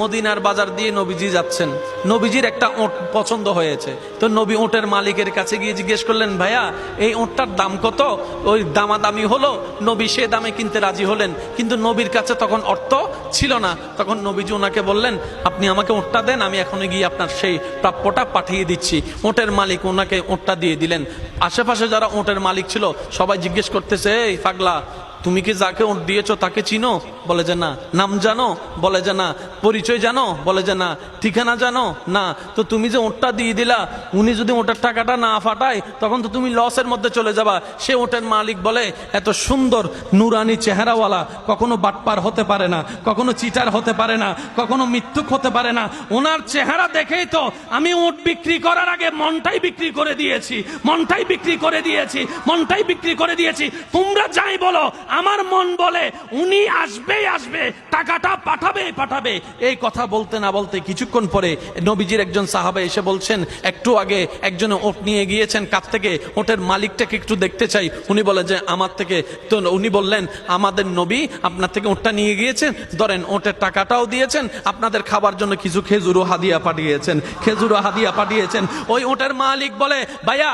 মদিনার বাজার দিয়ে নবীজি যাচ্ছেন, নবীজির একটা ওট পছন্দ হয়েছে। তো নবী ওটের মালিকের কাছে গিয়ে জিজ্ঞেস করলেন, ভাইয়া এই ওটটার দাম কত? ওই দামাদামি হলো, নবী সে দামে কিনতে রাজি হলেন, কিন্তু নবীর কাছে তখন অর্থ ছিল না। তখন নবীজি ওনাকে বললেন, আপনি আমাকে ওটটা দেন, আমি এখনই গিয়ে আপনার সেই প্রাপ্যটা পাঠিয়ে দিচ্ছি। ওটের মালিক ওনাকে ওটটা দিয়ে দিলেন। আশেপাশে যারা ওটের মালিক ছিল সবাই জিজ্ঞেস করতেছে, এই পাগলা, তুমি কি যাকে ওট দিয়েছো তাকে চিনো? বলে যে না। নাম জানো? বলে যে না। পরিচয় জানো? বলে যে না। ঠিকানা জানো? না। তো তুমি যে ওটটা দিয়ে দিলা, উনি যদি ওটার টাকাটা না ফাটায় তখন তো তুমি লসের মধ্যে চলে যাবা। সে ওটের মালিক বলে, এত সুন্দর নুরানি চেহারাওয়ালা কখনো বাটপার হতে পারে না, কখনো চিটার হতে পারে না, কখনো মিথ্যুক হতে পারে না। ওনার চেহারা দেখেই তো আমি ওট বিক্রি করার আগে মনটাই বিক্রি করে দিয়েছি, মনটাই বিক্রি করে দিয়েছি, মনটাই বিক্রি করে দিয়েছি। তোমরা যাই বলো, আমার মন বলে উনি আসবেই আসবে, টাকাটা পাঠাবেই পাঠাবে। এই কথা বলতে না বলতে কিছুক্ষণ পরে নবীজির একজন সাহাবা এসে বলছেন, একটু আগে একজন ওট নিয়ে গিয়েছেন, কাছ থেকে ওটের মালিকটাকে একটু দেখতে চাই। উনি বলে যে আমার থেকে। তো উনি বললেন, আমাদের নবী আপনার থেকে ওটটা নিয়ে গিয়েছেন, ধরেন ওটের টাকাটাও দিয়েছেন, আপনাদের খাবার জন্য কিছু খেজুরও হাদিয়া পাঠিয়েছেন, খেজুরও হাদিয়া পাঠিয়েছেন। ওই ওটের মালিক বলে, ভাইয়া